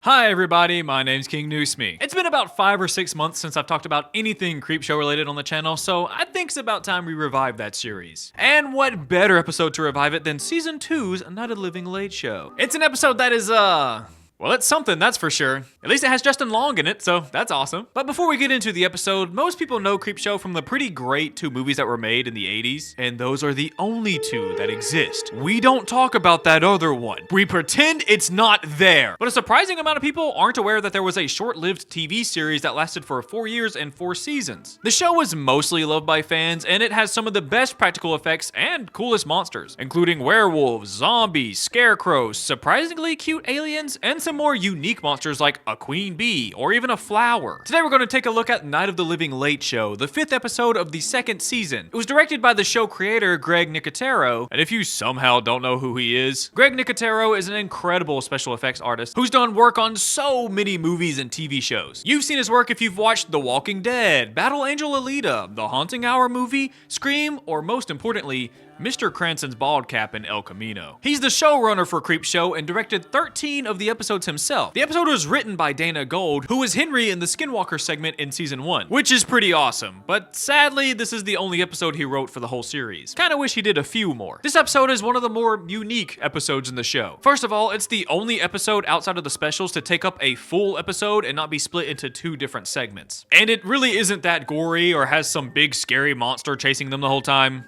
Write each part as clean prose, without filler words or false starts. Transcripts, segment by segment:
Hi everybody, my name's Kingnusmi. It's been about 5 or 6 months since I've talked about anything Creepshow related on the channel, so I think it's about time we revive that series. And what better episode to revive it than Season 2's Night of the Living Late Show. It's an episode that is, well, it's something, that's for sure. At least it has Justin Long in it, so that's awesome. But before we get into the episode, most people know Creepshow from the pretty great 2 movies that were made in the 80s, and those are the only 2 that exist. We don't talk about that other one. We pretend it's not there. But a surprising amount of people aren't aware that there was a short-lived TV series that lasted for 4 years and 4 seasons. The show was mostly loved by fans, and it has some of the best practical effects and coolest monsters, including werewolves, zombies, scarecrows, surprisingly cute aliens, and some more unique monsters like a queen bee or even a flower. Today we're going to take a look at Night of the Living Late Show, the 5th episode of the 2nd season. It was directed by the show creator Greg Nicotero, and if you somehow don't know who he is, Greg Nicotero is an incredible special effects artist who's done work on so many movies and TV shows. You've seen his work if you've watched The Walking Dead, Battle Angel Alita, The Haunting Hour movie, Scream, or most importantly, Mr. Cranston's bald cap in El Camino. He's the showrunner for Creepshow and directed 13 of the episodes himself. The episode was written by Dana Gold, who was Henry in the Skinwalker segment in season 1, which is pretty awesome, but sadly, this is the only episode he wrote for the whole series. Kinda wish he did a few more. This episode is one of the more unique episodes in the show. First of all, it's the only episode outside of the specials to take up a full episode and not be split into 2 different segments. And it really isn't that gory or has some big scary monster chasing them the whole time.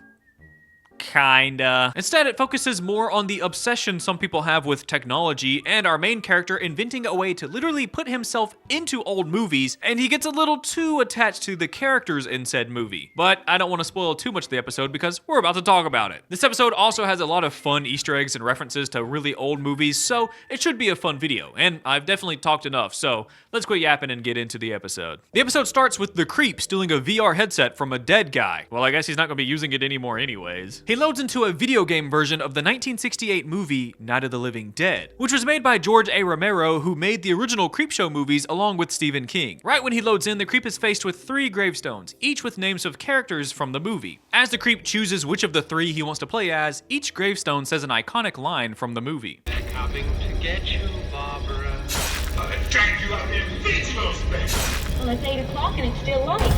Kinda. Instead, it focuses more on the obsession some people have with technology and our main character inventing a way to literally put himself into old movies, and he gets a little too attached to the characters in said movie. But I don't want to spoil too much of the episode because we're about to talk about it. This episode also has a lot of fun Easter eggs and references to really old movies, so it should be a fun video, and I've definitely talked enough, so let's quit yapping and get into the episode. The episode starts with the creep stealing a VR headset from a dead guy. Well, I guess he's not going to be using it anymore anyways. He loads into a video game version of the 1968 movie Night of the Living Dead, which was made by George A. Romero, who made the original Creepshow movies along with Stephen King. Right when he loads in, the creep is faced with 3 gravestones, each with names of characters from the movie. As the creep chooses which of the 3 he wants to play as, each gravestone says an iconic line from the movie. They're coming to get you, Barbara. I'll drag you out in invincible space. Well, it's 8 o'clock and it's still light.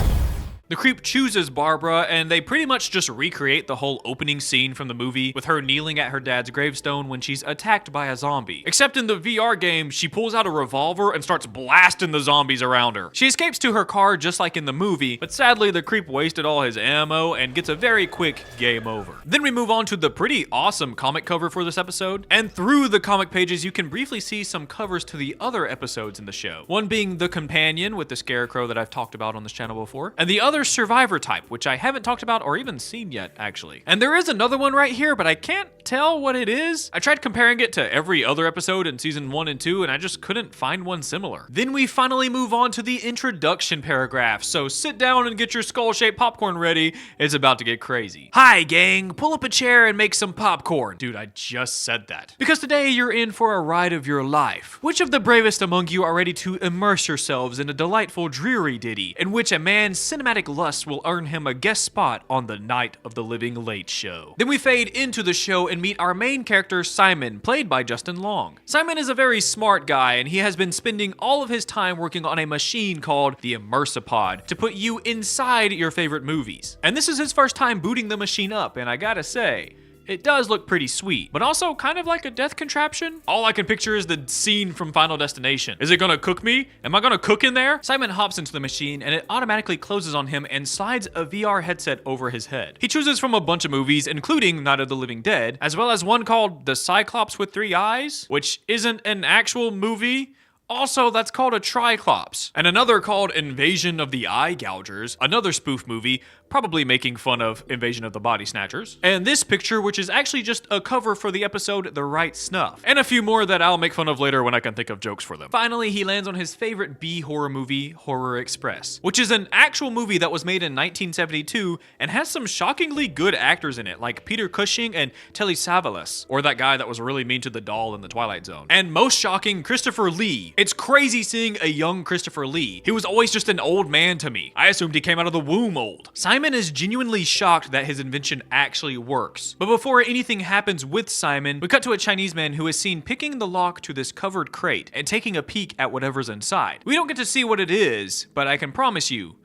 The creep chooses Barbara, and they pretty much just recreate the whole opening scene from the movie with her kneeling at her dad's gravestone when she's attacked by a zombie. Except in the VR game, she pulls out a revolver and starts blasting the zombies around her. She escapes to her car just like in the movie, but sadly the creep wasted all his ammo and gets a very quick game over. Then we move on to the pretty awesome comic cover for this episode, and through the comic pages you can briefly see some covers to the other episodes in the show. One being The Companion with the scarecrow that I've talked about on this channel before, and the other Survivor type, which I haven't talked about or even seen yet, actually. And there is another one right here, but I can't tell what it is. I tried comparing it to every other episode in season 1 and 2, and I just couldn't find one similar. Then we finally move on to the introduction paragraph, so sit down and get your skull-shaped popcorn ready. It's about to get crazy. Hi, gang. Pull up a chair and make some popcorn. Dude, I just said that. Because today you're in for a ride of your life. Which of the bravest among you are ready to immerse yourselves in a delightful dreary ditty in which a man's cinematic lust will earn him a guest spot on the Night of the Living Late Show? Then we fade into the show and meet our main character, Simon, played by Justin Long. Simon is a very smart guy, and he has been spending all of his time working on a machine called the Immersipod to put you inside your favorite movies. And this is his first time booting the machine up, and I gotta say, it does look pretty sweet, but also kind of like a death contraption. All I can picture is the scene from Final Destination. Is it gonna cook me? Am I gonna cook in there? Simon hops into the machine and it automatically closes on him and slides a VR headset over his head. He chooses from a bunch of movies, including Night of the Living Dead, as well as one called The Cyclops with 3 Eyes, which isn't an actual movie. Also, that's called a Triclops. And another called Invasion of the Eye Gougers, another spoof movie, probably making fun of Invasion of the Body Snatchers. And this picture, which is actually just a cover for the episode The Right Snuff. And a few more that I'll make fun of later when I can think of jokes for them. Finally, he lands on his favorite B-horror movie, Horror Express, which is an actual movie that was made in 1972 and has some shockingly good actors in it, like Peter Cushing and Telly Savalas, or that guy that was really mean to the doll in The Twilight Zone. And most shocking, Christopher Lee. It's crazy seeing a young Christopher Lee. He was always just an old man to me. I assumed he came out of the womb old. Simon Simon is genuinely shocked that his invention actually works. But before anything happens with Simon, we cut to a Chinese man who is seen picking the lock to this covered crate and taking a peek at whatever's inside. We don't get to see what it is, but I can promise you,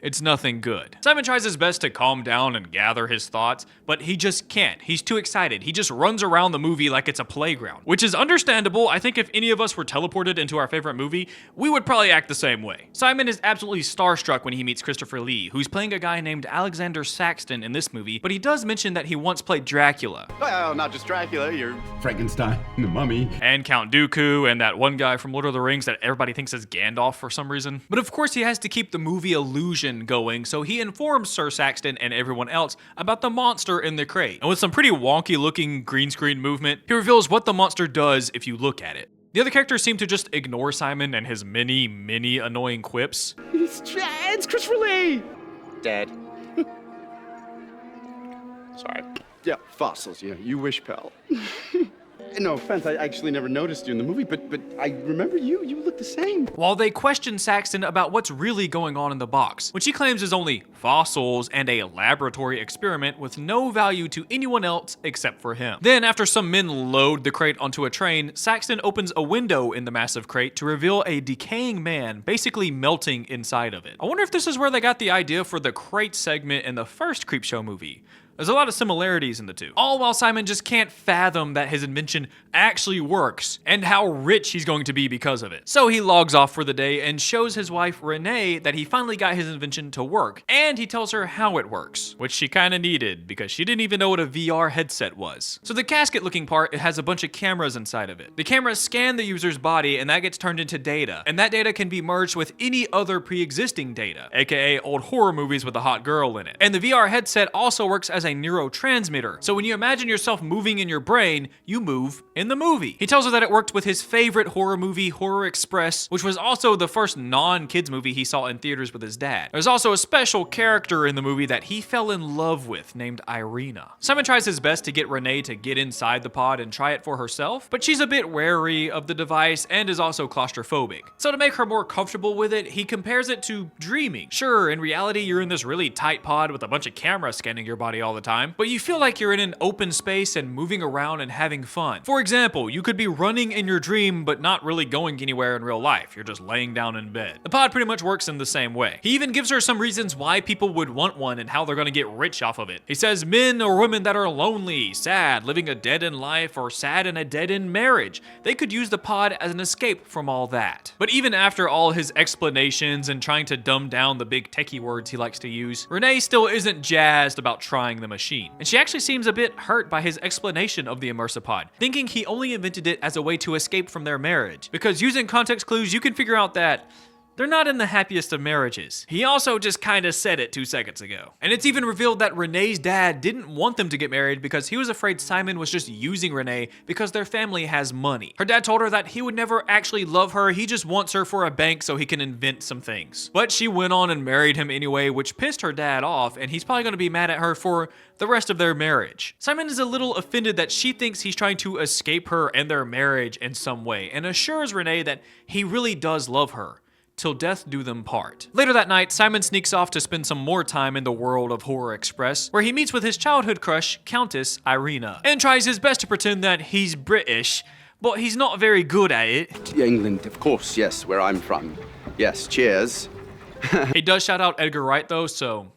it's nothing good. Simon tries his best to calm down and gather his thoughts, but he just can't. He's too excited. He just runs around the movie like it's a playground, which is understandable. I think if any of us were teleported into our favorite movie, we would probably act the same way. Simon is absolutely starstruck when he meets Christopher Lee, who's playing a guy named Alexander Saxton in this movie, but he does mention that he once played Dracula. Well, not just Dracula, you're Frankenstein, the Mummy. And Count Dooku, and that one guy from Lord of the Rings that everybody thinks is Gandalf for some reason. But of course he has to keep the movie illusion going, so he informs Sir Saxton and everyone else about the monster in the crate. And with some pretty wonky looking green screen movement, he reveals what the monster does if you look at it. The other characters seem to just ignore Simon and his many annoying quips. It's Christopher Lee! Dead. Sorry. Yeah, fossils, yeah, you wish, pal. No offense, I actually never noticed you in the movie, but I remember you. You look the same. While they question Saxton about what's really going on in the box, which he claims is only fossils and a laboratory experiment with no value to anyone else except for him. Then, after some men load the crate onto a train, Saxton opens a window in the massive crate to reveal a decaying man basically melting inside of it. I wonder if this is where they got the idea for the crate segment in the first Creepshow movie. There's a lot of similarities in the two. All while Simon just can't fathom that his invention actually works and how rich he's going to be because of it. So he logs off for the day and shows his wife Renee that he finally got his invention to work, and he tells her how it works, which she kinda needed because she didn't even know what a VR headset was. So the casket looking part, it has a bunch of cameras inside of it. The cameras scan the user's body and that gets turned into data, and that data can be merged with any other pre-existing data, aka old horror movies with a hot girl in it. And the VR headset also works as a neurotransmitter. So when you imagine yourself moving in your brain, you move in the movie. He tells her that it worked with his favorite horror movie, Horror Express, which was also the first non-kids movie he saw in theaters with his dad. There's also a special character in the movie that he fell in love with named Irina. Simon tries his best to get Renee to get inside the pod and try it for herself, but she's a bit wary of the device and is also claustrophobic. So to make her more comfortable with it, he compares it to dreaming. Sure, in reality, you're in this really tight pod with a bunch of cameras scanning your body all the time, but you feel like you're in an open space and moving around and having fun. For example, you could be running in your dream but not really going anywhere in real life. You're just laying down in bed. The pod pretty much works in the same way. He even gives her some reasons why people would want one and how they're gonna get rich off of it. He says men or women that are lonely, sad, living a dead-end life, or sad in a dead-end marriage, they could use the pod as an escape from all that. But even after all his explanations and trying to dumb down the big techie words he likes to use, Renee still isn't jazzed about trying the machine. And she actually seems a bit hurt by his explanation of the immersipod, thinking he only invented it as a way to escape from their marriage. Because using context clues, you can figure out that they're not in the happiest of marriages. He also just kinda said it 2 seconds ago. And it's even revealed that Renee's dad didn't want them to get married because he was afraid Simon was just using Renee because their family has money. Her dad told her that he would never actually love her, he just wants her for a bank so he can invent some things. But she went on and married him anyway, which pissed her dad off, and he's probably gonna be mad at her for the rest of their marriage. Simon is a little offended that she thinks he's trying to escape her and their marriage in some way, and assures Renee that he really does love her. Till death do them part. Later that night, Simon sneaks off to spend some more time in the world of Horror Express, where he meets with his childhood crush, Countess Irina, and tries his best to pretend that he's British, but he's not very good at it. England, of course, yes, where I'm from. Yes, cheers. He does shout out Edgar Wright though, so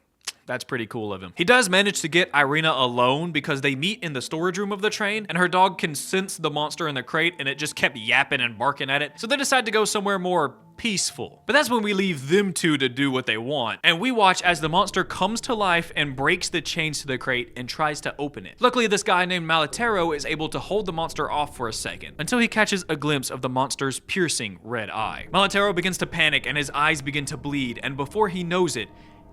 that's pretty cool of him. He does manage to get Irina alone because they meet in the storage room of the train and her dog can sense the monster in the crate and it just kept yapping and barking at it. So they decide to go somewhere more peaceful. But that's when we leave them two to do what they want. And we watch as the monster comes to life and breaks the chains to the crate and tries to open it. Luckily, this guy named Malatero is able to hold the monster off for a second until he catches a glimpse of the monster's piercing red eye. Malatero begins to panic and his eyes begin to bleed, and before he knows it,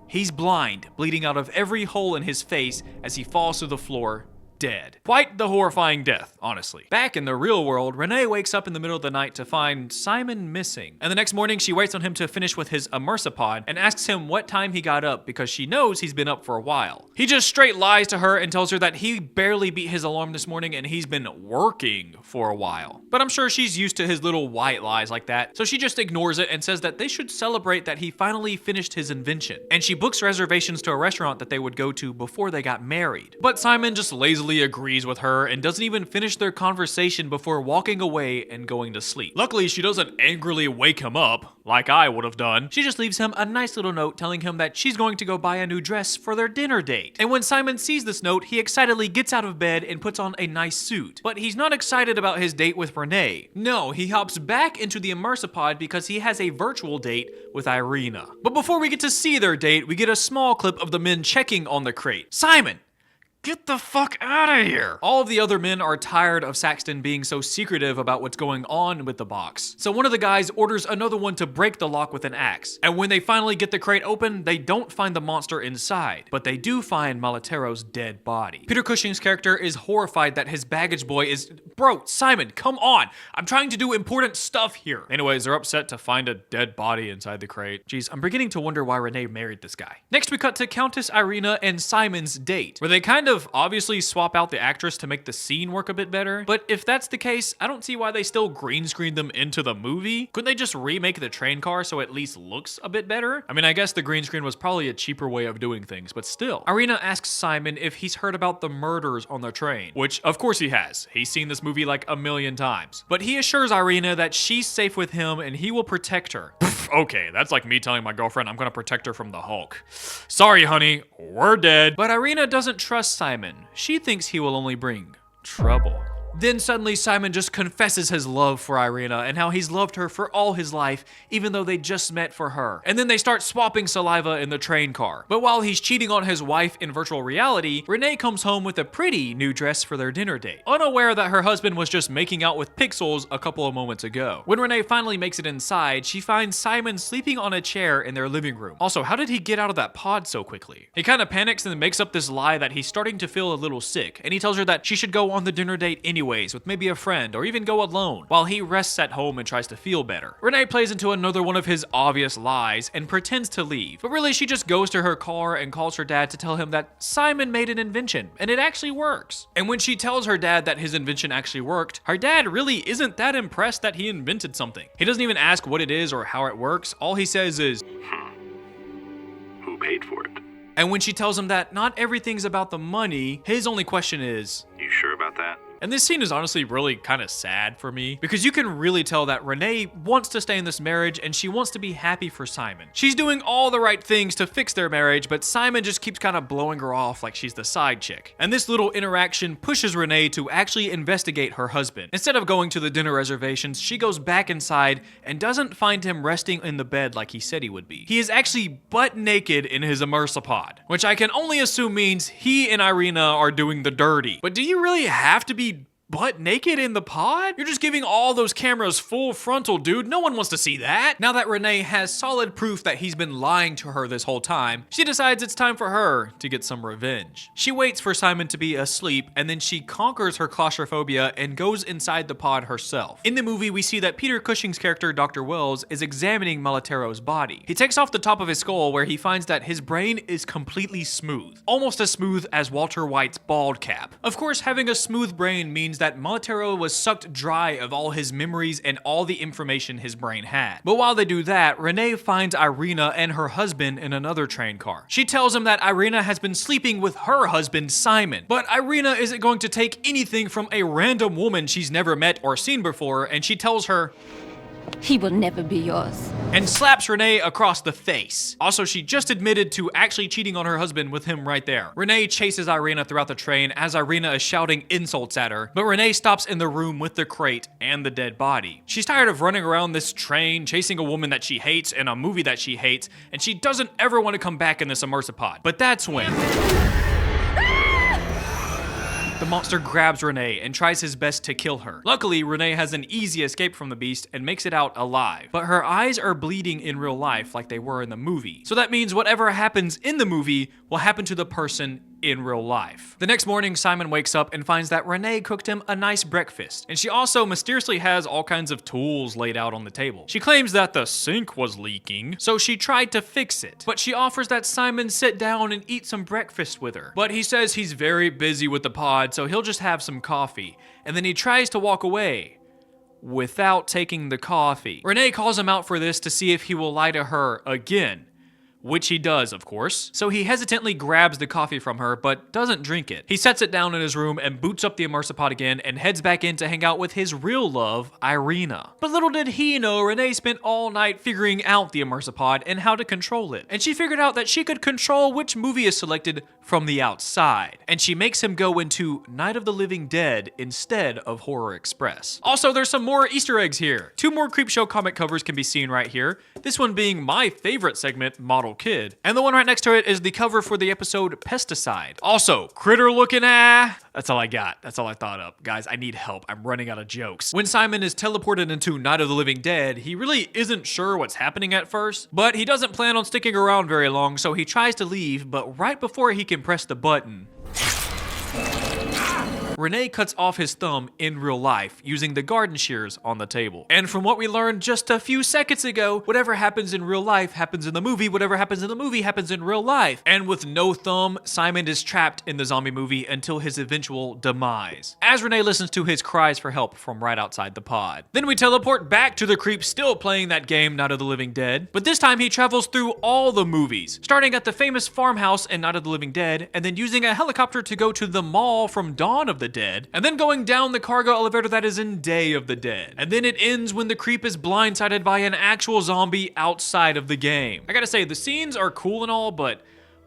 he's blind, bleeding out of every hole in his face as he falls to the floor dead. Quite the horrifying death, honestly. Back in the real world, Renee wakes up in the middle of the night to find Simon missing. And the next morning, she waits on him to finish with his immersopod and asks him what time he got up because she knows he's been up for a while. He just straight lies to her and tells her that he barely beat his alarm this morning and he's been working for a while. But I'm sure she's used to his little white lies like that, so she just ignores it and says that they should celebrate that he finally finished his invention. And she books reservations to a restaurant that they would go to before they got married. But Simon just lazily agrees with her and doesn't even finish their conversation before walking away and going to sleep. Luckily, she doesn't angrily wake him up like I would have done. She just leaves him a nice little note telling him that she's going to go buy a new dress for their dinner date. And when Simon sees this note, he excitedly gets out of bed and puts on a nice suit. But he's not excited about his date with Renee. No, he hops back into the immersopod because he has a virtual date with Irina. But before we get to see their date, we get a small clip of the men checking on the crate. Simon! Get the fuck out of here! All of the other men are tired of Saxton being so secretive about what's going on with the box. So one of the guys orders another one to break the lock with an axe. And when they finally get the crate open, they don't find the monster inside, but they do find Malatero's dead body. Peter Cushing's character is horrified that his baggage boy is... Bro, Simon, come on! I'm trying to do important stuff here. Anyways, they're upset to find a dead body inside the crate. Jeez, I'm beginning to wonder why Renee married this guy. Next, we cut to Countess Irina and Simon's date, where they kind of obviously swap out the actress to make the scene work a bit better. But if that's the case, I don't see why they still green screen them into the movie. Couldn't they just remake the train car so it at least looks a bit better? I mean, I guess the green screen was probably a cheaper way of doing things, but still. Irina asks Simon if he's heard about the murders on the train, which of course he has. He's seen this movie like a million times. But he assures Irina that she's safe with him and he will protect her. Okay, that's like me telling my girlfriend I'm gonna protect her from the Hulk. Sorry, honey, we're dead. But Irina doesn't trust Simon. She thinks he will only bring trouble. Then suddenly Simon just confesses his love for Irina and how he's loved her for all his life, even though they just met for her. And then they start swapping saliva in the train car. But while he's cheating on his wife in virtual reality, Renee comes home with a pretty new dress for their dinner date, unaware that her husband was just making out with pixels a couple of moments ago. When Renee finally makes it inside, she finds Simon sleeping on a chair in their living room. Also, how did he get out of that pod so quickly? He kind of panics and then makes up this lie that he's starting to feel a little sick, and he tells her that she should go on the dinner date anyways with maybe a friend or even go alone while he rests at home and tries to feel better. Renee plays into another one of his obvious lies and pretends to leave, but really she just goes to her car and calls her dad to tell him that Simon made an invention and it actually works. And when she tells her dad that his invention actually worked, her dad really isn't that impressed that he invented something. He doesn't even ask what it is or how it works. All he says is, Who paid for it? and when she tells him that not everything's about the money, his only question is, You sure about that? And this scene is honestly really kind of sad for me because you can really tell that Renee wants to stay in this marriage and she wants to be happy for Simon. She's doing all the right things to fix their marriage, but Simon just keeps kind of blowing her off like she's the side chick. And this little interaction pushes Renee to actually investigate her husband. Instead of going to the dinner reservations, she goes back inside and doesn't find him resting in the bed like he said he would be. He is actually butt naked in his immersopod, which I can only assume means he and Irina are doing the dirty. But do you really have to be butt naked in the pod? You're just giving all those cameras full frontal, dude. No one wants to see that. Now that Renee has solid proof that he's been lying to her this whole time, she decides it's time for her to get some revenge. She waits for Simon to be asleep and then she conquers her claustrophobia and goes inside the pod herself. In the movie, we see that Peter Cushing's character, Dr. Wells, is examining Malatero's body. He takes off the top of his skull where he finds that his brain is completely smooth, almost as smooth as Walter White's bald cap. Of course, having a smooth brain means that Malatero was sucked dry of all his memories and all the information his brain had. But while they do that, Renee finds Irina and her husband in another train car. She tells him that Irina has been sleeping with her husband, Simon. But Irina isn't going to take anything from a random woman she's never met or seen before, and she tells her, He will never be yours. And slaps Renee across the face. Also, she just admitted to actually cheating on her husband with him right there. Renee chases Irina throughout the train as Irina is shouting insults at her, but Renee stops in the room with the crate and the dead body. She's tired of running around this train, chasing a woman that she hates in a movie that she hates, and she doesn't ever want to come back in this immersopod. But that's when the monster grabs Renee and tries his best to kill her. Luckily, Renee has an easy escape from the beast and makes it out alive. But her eyes are bleeding in real life like they were in the movie. So that means whatever happens in the movie will happen to the person in real life. The next morning, Simon wakes up and finds that Renee cooked him a nice breakfast, and she also mysteriously has all kinds of tools laid out on the table. She claims that the sink was leaking, so she tried to fix it, but she offers that Simon sit down and eat some breakfast with her. But he says he's very busy with the pod, so he'll just have some coffee, and then he tries to walk away without taking the coffee. Renee calls him out for this to see if he will lie to her again, which he does, of course. So he hesitantly grabs the coffee from her, but doesn't drink it. He sets it down in his room and boots up the immersipod again and heads back in to hang out with his real love, Irina. But little did he know, Renee spent all night figuring out the immersipod and how to control it. And she figured out that she could control which movie is selected from the outside. And she makes him go into Night of the Living Dead instead of Horror Express. Also, there's some more Easter eggs here. 2 more Creepshow comic covers can be seen right here. This one being my favorite segment, Model Kid. And the one right next to it is the cover for the episode Pesticide. Also, critter looking That's all I got. That's all I thought up. Guys, I need help. I'm running out of jokes. When Simon is teleported into Night of the Living Dead, he really isn't sure what's happening at first, but he doesn't plan on sticking around very long, so he tries to leave, but right before he can press the button, Renee cuts off his thumb in real life using the garden shears on the table. And from what we learned just a few seconds ago, whatever happens in real life happens in the movie, whatever happens in the movie happens in real life. And with no thumb, Simon is trapped in the zombie movie until his eventual demise, as Renee listens to his cries for help from right outside the pod. Then we teleport back to the creep still playing that game, Night of the Living Dead, but this time he travels through all the movies, starting at the famous farmhouse in Night of the Living Dead, and then using a helicopter to go to the mall from Dawn of the Dead, and then going down the cargo elevator that is in Day of the Dead. And then it ends when the creep is blindsided by an actual zombie outside of the game. I gotta say, the scenes are cool and all, but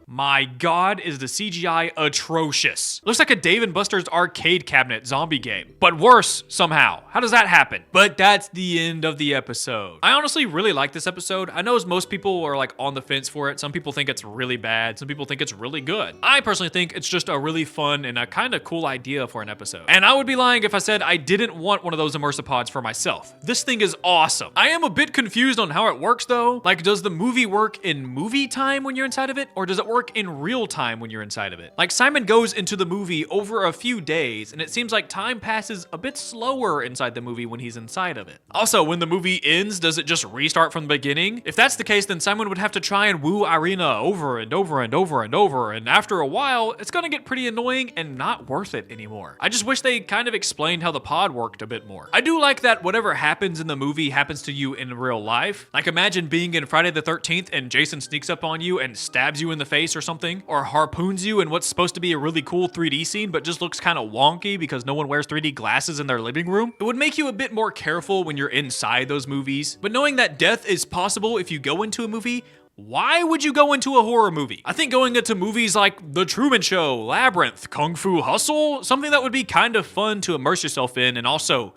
my God, is the CGI atrocious. Looks like a Dave & Buster's arcade cabinet zombie game, but worse somehow. How does that happen? But that's the end of the episode. I honestly really like this episode. I know most people are like on the fence for it. Some people think it's really bad. Some people think it's really good. I personally think it's just a really fun and a kind of cool idea for an episode. And I would be lying if I said I didn't want one of those immersipods for myself. This thing is awesome. I am a bit confused on how it works though. Like, does the movie work in movie time when you're inside of it? Or does it work in real time when you're inside of it? Like, Simon goes into the movie over a few days, and it seems like time passes a bit slower inside the movie when he's inside of it. Also, when the movie ends, does it just restart from the beginning? If that's the case, then Simon would have to try and woo Irina over and over and over and over, and after a while, it's gonna get pretty annoying and not worth it anymore. I just wish they kind of explained how the pod worked a bit more. I do like that whatever happens in the movie happens to you in real life. Like, imagine being in Friday the 13th and Jason sneaks up on you and stabs you in the face or something, or harpoons you in what's supposed to be a really cool 3D scene but just looks kind of wonky because no one wears 3D glasses in their living room. It would make you a bit more careful when you're inside those movies. But knowing that death is possible if you go into a movie, why would you go into a horror movie? I think going into movies like The Truman Show, Labyrinth, Kung Fu Hustle, something that would be kind of fun to immerse yourself in and also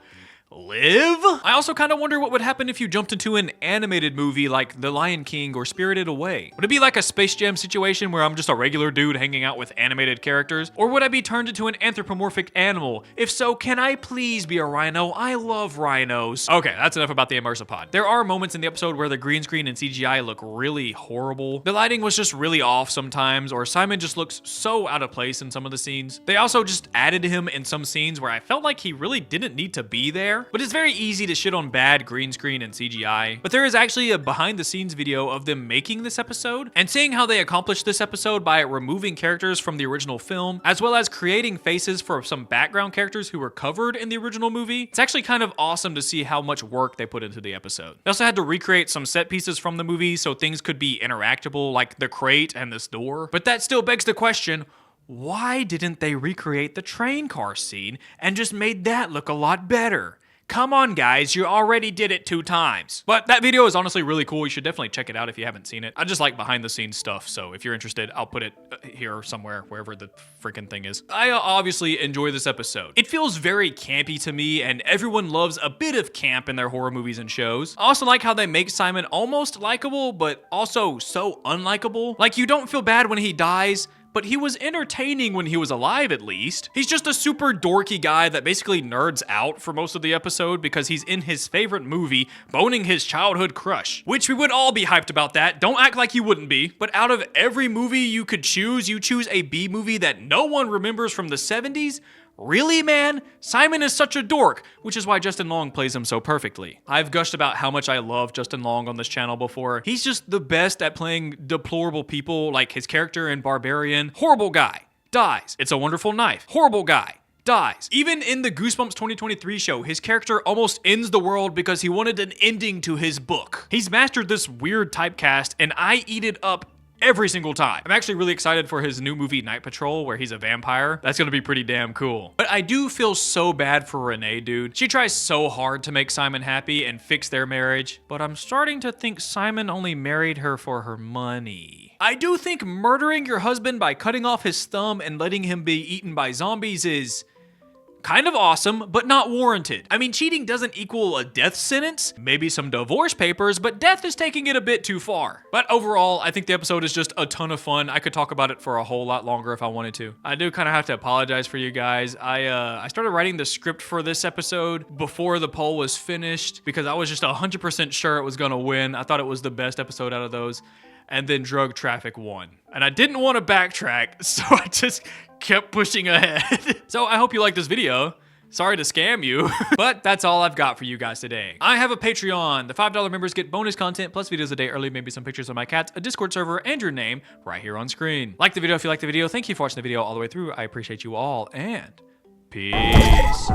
live? I also kind of wonder what would happen if you jumped into an animated movie like The Lion King or Spirited Away. Would it be like a Space Jam situation where I'm just a regular dude hanging out with animated characters? Or would I be turned into an anthropomorphic animal? If so, can I please be a rhino? I love rhinos. Okay, that's enough about the immersipod. There are moments in the episode where the green screen and CGI look really horrible. The lighting was just really off sometimes, or Simon just looks so out of place in some of the scenes. They also just added him in some scenes where I felt like he really didn't need to be there. But it's very easy to shit on bad green screen and CGI. But there is actually a behind the scenes video of them making this episode and seeing how they accomplished this episode by removing characters from the original film, as well as creating faces for some background characters who were covered in the original movie. It's actually kind of awesome to see how much work they put into the episode. They also had to recreate some set pieces from the movie so things could be interactable, like the crate and this door. But that still begs the question, why didn't they recreate the train car scene and just made that look a lot better? Come on, guys, you already did it 2 times. But that video is honestly really cool. You should definitely check it out if you haven't seen it. I just like behind the scenes stuff, so if you're interested, I'll put it here somewhere, wherever the freaking thing is. I obviously enjoy this episode. It feels very campy to me, and everyone loves a bit of camp in their horror movies and shows. I also like how they make Simon almost likable, but also so unlikable. Like, you don't feel bad when he dies, but he was entertaining when he was alive at least. He's just a super dorky guy that basically nerds out for most of the episode because he's in his favorite movie boning his childhood crush, which we would all be hyped about that. Don't act like you wouldn't be. But out of every movie you could choose, you choose a B movie that no one remembers from the 70s? Really, man? Simon is such a dork, which is why Justin Long plays him so perfectly. I've gushed about how much I love Justin Long on this channel before. He's just the best at playing deplorable people, like his character in Barbarian. Horrible guy, dies. It's a Wonderful Knife. Horrible guy, dies. Even in the Goosebumps 2023 show, his character almost ends the world because he wanted an ending to his book. He's mastered this weird typecast, and I eat it up every single time. I'm actually really excited for his new movie Night Patrol where he's a vampire. That's gonna be pretty damn cool. But I do feel so bad for Renee, dude. She tries so hard to make Simon happy and fix their marriage, but I'm starting to think Simon only married her for her money. I do think murdering your husband by cutting off his thumb and letting him be eaten by zombies is kind of awesome, but not warranted. I mean, cheating doesn't equal a death sentence, maybe some divorce papers, but death is taking it a bit too far. But overall, I think the episode is just a ton of fun. I could talk about it for a whole lot longer if I wanted to. I do kind of have to apologize for you guys. I started writing the script for this episode before the poll was finished because I was just 100% sure it was gonna win. I thought it was the best episode out of those. And then Drug Traffic won. And I didn't want to backtrack, so I just kept pushing ahead. So I hope you liked this video. Sorry to scam you, but that's all I've got for you guys today. I have a Patreon. The $5 members get bonus content plus videos a day early, maybe some pictures of my cats, a Discord server, and your name right here on screen. Like the video if you like the video. Thank you for watching the video all the way through. I appreciate you all, and peace.